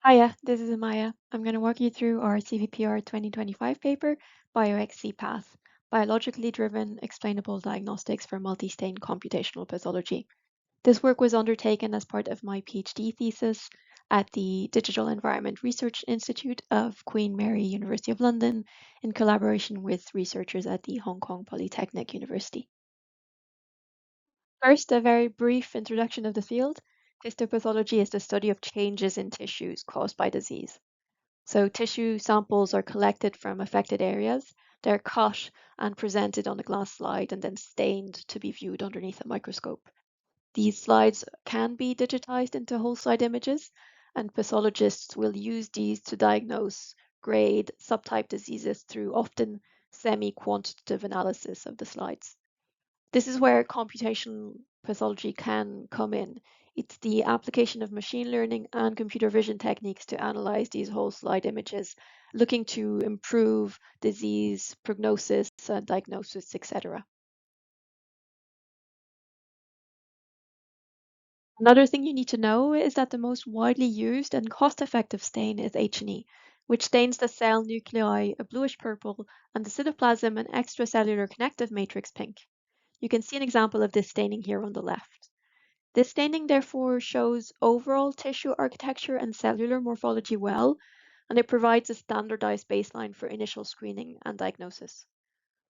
Hiya, this is Amaya. I'm going to walk you through our CVPR 2025 paper, BioX-CPath, Biologically Driven Explainable Diagnostics for Multistain Computational Pathology. This work was undertaken as part of my PhD thesis at the Digital Environment Research Institute of Queen Mary University of London in collaboration with researchers at the Hong Kong Polytechnic University. First, a very brief introduction of the field. Histopathology is the study of changes in tissues caused by disease. So tissue samples are collected from affected areas. They're cut and presented on a glass slide and then stained to be viewed underneath a microscope. These slides can be digitized into whole slide images, and pathologists will use these to diagnose, grade, subtype diseases through often semi-quantitative analysis of the slides. This is where computational pathology can come in. It's the application of machine learning and computer vision techniques to analyze these whole slide images, looking to improve disease prognosis, diagnosis, etc. Another thing you need to know is that the most widely used and cost-effective stain is H&E, which stains the cell nuclei a bluish purple and the cytoplasm an extracellular connective matrix pink. You can see an example of this staining here on the left. This staining therefore shows overall tissue architecture and cellular morphology well, and it provides a standardized baseline for initial screening and diagnosis.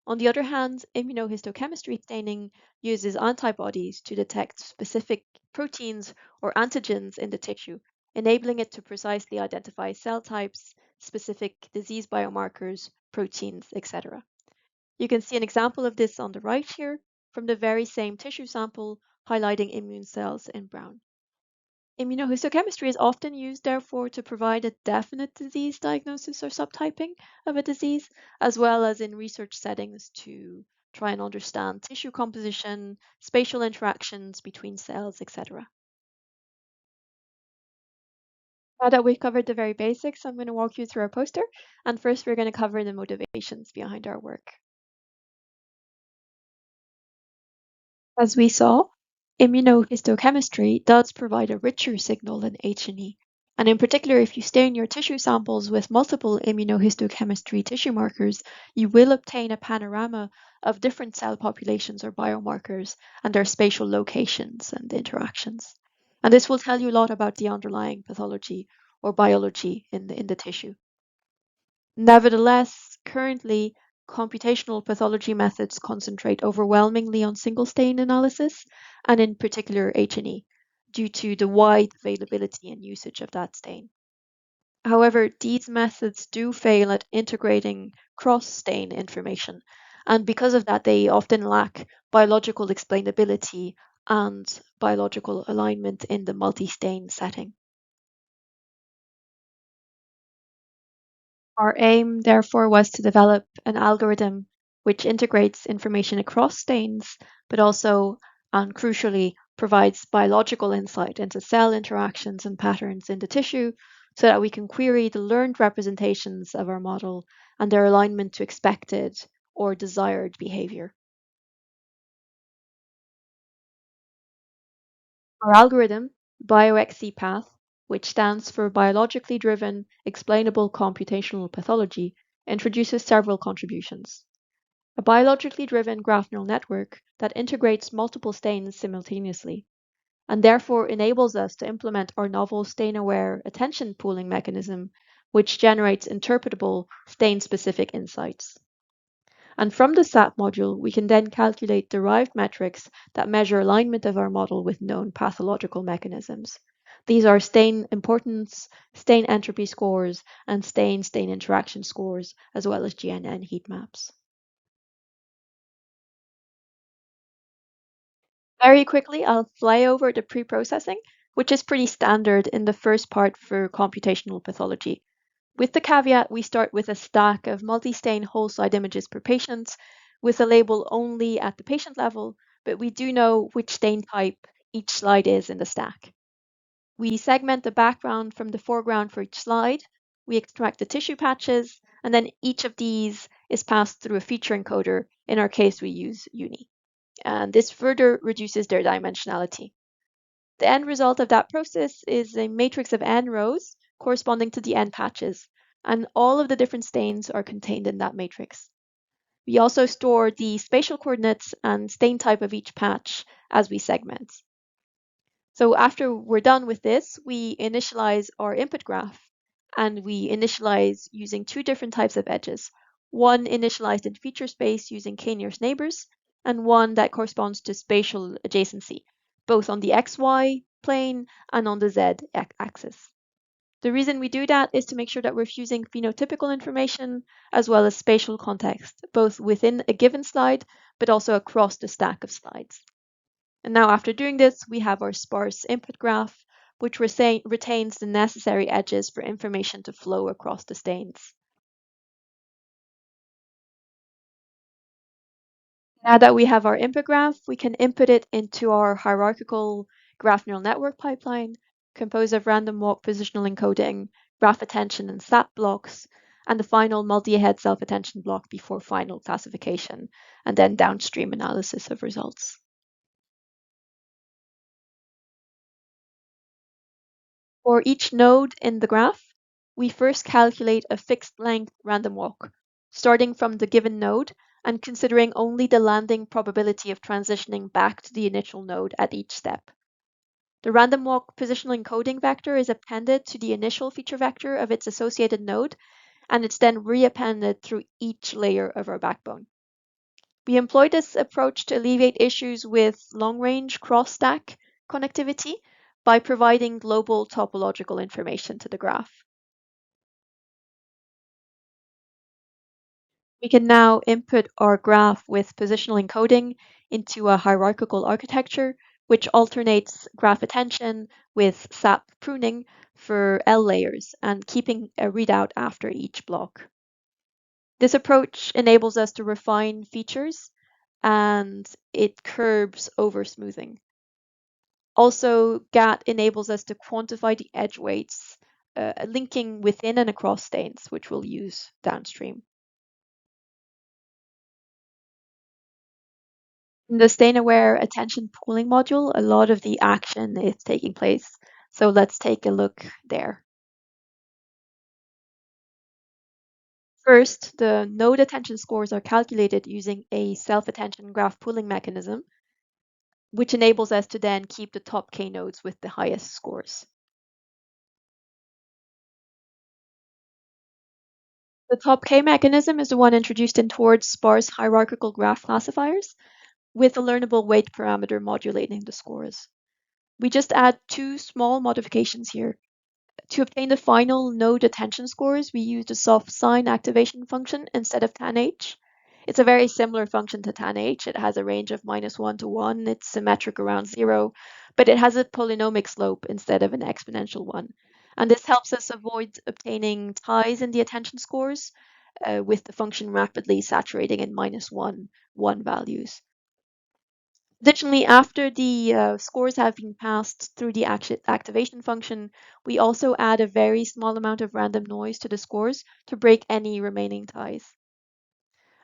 On the other hand, immunohistochemistry staining uses antibodies to detect specific proteins or antigens in the tissue, enabling it to precisely identify cell types, specific disease biomarkers, proteins, etc. You can see an example of this on the right here from the very same tissue sample, highlighting immune cells in brown. Immunohistochemistry is often used, therefore, to provide a definite disease diagnosis or subtyping of a disease, as well as in research settings to try and understand tissue composition, spatial interactions between cells, etc. Now that we've covered the very basics, I'm going to walk you through our poster, and first we're going to cover the motivations behind our work. As we saw, immunohistochemistry does provide a richer signal than H&E, and in particular, if you stain your tissue samples with multiple immunohistochemistry tissue markers, you will obtain a panorama of different cell populations or biomarkers and their spatial locations and interactions. And this will tell you a lot about the underlying pathology or biology in the tissue. Nevertheless, currently, computational pathology methods concentrate overwhelmingly on single stain analysis, and in particular H&E, due to the wide availability and usage of that stain. However, these methods do fail at integrating cross-stain information, and because of that, they often lack biological explainability and biological alignment in the multi-stain setting. Our aim, therefore, was to develop an algorithm which integrates information across stains, but also, and crucially, provides biological insight into cell interactions and patterns in the tissue so that we can query the learned representations of our model and their alignment to expected or desired behavior. Our algorithm, BioX-CPath, which stands for Biologically Driven Explainable Computational Pathology, introduces several contributions. A biologically driven graph neural network that integrates multiple stains simultaneously, and therefore enables us to implement our novel stain-aware attention pooling mechanism, which generates interpretable stain-specific insights. And from the SAAP module, we can then calculate derived metrics that measure alignment of our model with known pathological mechanisms. These are stain importance, stain entropy scores, and stain-stain interaction scores, as well as GNN heat maps. Very quickly, I'll fly over the pre-processing, which is pretty standard in the first part for computational pathology. With the caveat, we start with a stack of multi-stain whole slide images per patient with a label only at the patient level, but we do know which stain type each slide is in the stack. We segment the background from the foreground for each slide. We extract the tissue patches, and then each of these is passed through a feature encoder. In our case, we use Uni. And this further reduces their dimensionality. The end result of that process is a matrix of n rows corresponding to the end patches, and all of the different stains are contained in that matrix. We also store the spatial coordinates and stain type of each patch as we segment. So after we're done with this, we initialize our input graph, and we initialize using two different types of edges. One initialized in feature space using k-nearest neighbors, and one that corresponds to spatial adjacency, both on the XY plane and on the Z axis. The reason we do that is to make sure that we're fusing phenotypical information as well as spatial context, both within a given slide, but also across the stack of slides. And now after doing this, we have our sparse input graph, which retains the necessary edges for information to flow across the stains. Now that we have our input graph, we can input it into our hierarchical graph neural network pipeline, composed of random walk positional encoding, graph attention and SAAP blocks, and the final multi-head self-attention block before final classification, and then downstream analysis of results. For each node in the graph, we first calculate a fixed length random walk, starting from the given node and considering only the landing probability of transitioning back to the initial node at each step. The random walk positional encoding vector is appended to the initial feature vector of its associated node, and it's then reappended through each layer of our backbone. We employ this approach to alleviate issues with long-range cross-stack connectivity by providing global topological information to the graph. We can now input our graph with positional encoding into a hierarchical architecture, which alternates graph attention with SAAP pruning for L layers and keeping a readout after each block. This approach enables us to refine features and it curbs over smoothing. Also, GAT enables us to quantify the edge weights, linking within and across stains, which we'll use downstream. In the stain-aware attention pooling module, a lot of the action is taking place. So let's take a look there. First, the node attention scores are calculated using a self-attention graph pooling mechanism, which enables us to then keep the top K nodes with the highest scores. The top K mechanism is the one introduced in towards sparse hierarchical graph classifiers, with a learnable weight parameter modulating the scores. We just add two small modifications here. To obtain the final node attention scores, we use the soft sign activation function instead of tanh. It's a very similar function to tanh. It has a range of -1 to 1. It's symmetric around 0, but it has a polynomic slope instead of an exponential one. And this helps us avoid obtaining ties in the attention scores with the function rapidly saturating in -1, 1 values. Additionally, after the scores have been passed through the activation function, we also add a very small amount of random noise to the scores to break any remaining ties.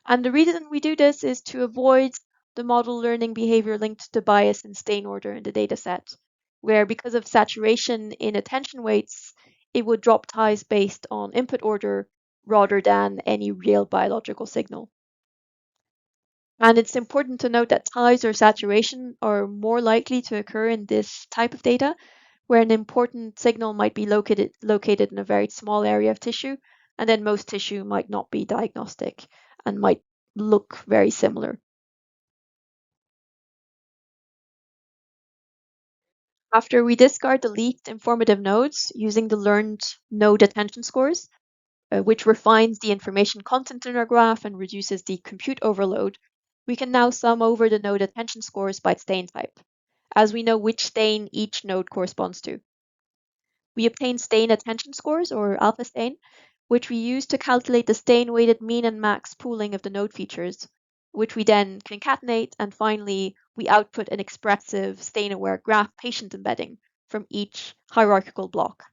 And the reason we do this is to avoid the model learning behavior linked to bias and stain order in the dataset, where because of saturation in attention weights, it would drop ties based on input order rather than any real biological signal. And it's important to note that ties or saturation are more likely to occur in this type of data, where an important signal might be located in a very small area of tissue, and then most tissue might not be diagnostic and might look very similar. After we discard the leaked informative nodes using the learned node attention scores, which refines the information content in our graph and reduces the compute overload, we can now sum over the node attention scores by stain type, as we know which stain each node corresponds to. We obtain stain attention scores, or alpha stain, which we use to calculate the stain-weighted mean and max pooling of the node features, which we then concatenate, and finally, we output an expressive stain-aware graph patient embedding from each hierarchical block.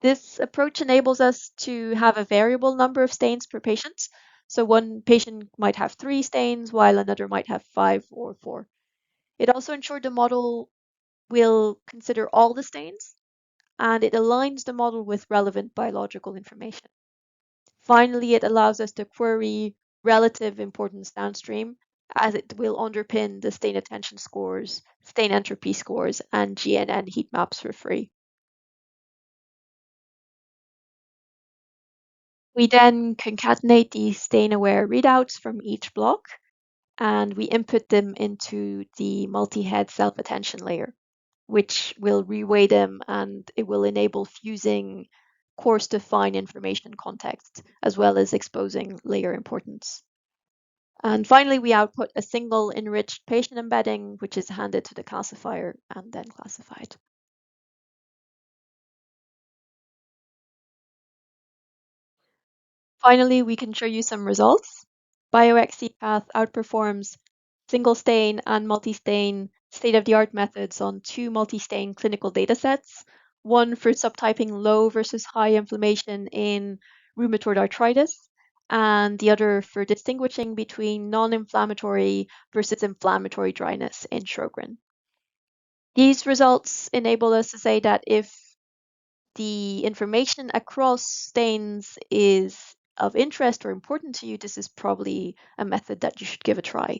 This approach enables us to have a variable number of stains per patient. So one patient might have 3 stains, while another might have 5 or 4. It also ensures the model will consider all the stains and it aligns the model with relevant biological information. Finally, it allows us to query relative importance downstream, as it will underpin the stain attention scores, stain entropy scores, and GNN heat maps for free. We then concatenate the stain-aware readouts from each block, and we input them into the multi-head self-attention layer, which will reweigh them, and it will enable fusing course-defined information context, as well as exposing layer importance. And finally, we output a single enriched patient embedding, which is handed to the classifier and then classified. Finally, we can show you some results. BioX-CPath outperforms single stain and multi-stain state-of-the-art methods on two multi-stain clinical datasets, one for subtyping low versus high inflammation in rheumatoid arthritis, and the other for distinguishing between non-inflammatory versus inflammatory dryness in Sjogren. These results enable us to say that if the information across stains is of interest or important to you, this is probably a method that you should give a try.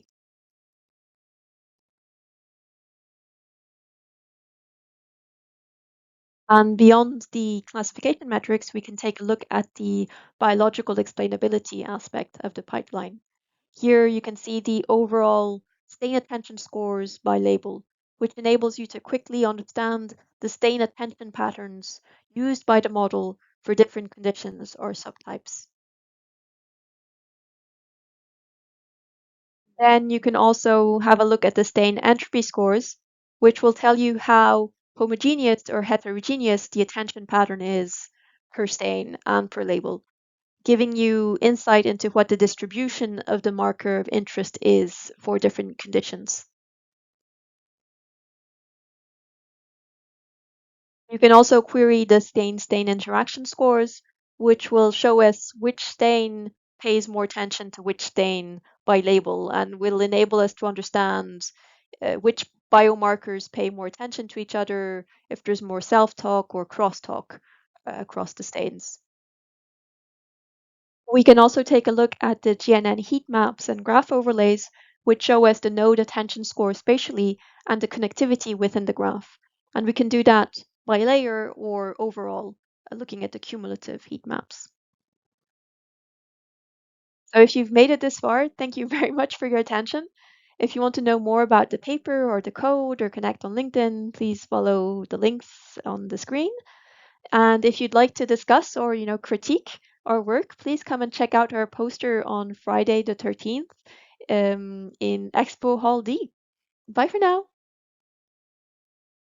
And beyond the classification metrics, we can take a look at the biological explainability aspect of the pipeline. Here you can see the overall stain attention scores by label, which enables you to quickly understand the stain attention patterns used by the model for different conditions or subtypes. Then you can also have a look at the stain entropy scores, which will tell you how homogeneous or heterogeneous the attention pattern is per stain and per label, giving you insight into what the distribution of the marker of interest is for different conditions. You can also query the stain-stain interaction scores, which will show us which stain pays more attention to which stain by label and will enable us to understand which biomarkers pay more attention to each other, if there's more self-talk or crosstalk across the stains. We can also take a look at the GNN heat maps and graph overlays, which show us the node attention score spatially and the connectivity within the graph. And we can do that by layer or overall, looking at the cumulative heat maps. So if you've made it this far, thank you very much for your attention. If you want to know more about the paper or the code or connect on LinkedIn, please follow the links on the screen. And if you'd like to discuss or, critique our work, please come and check out our poster on Friday the 13th in Expo Hall D. Bye for now.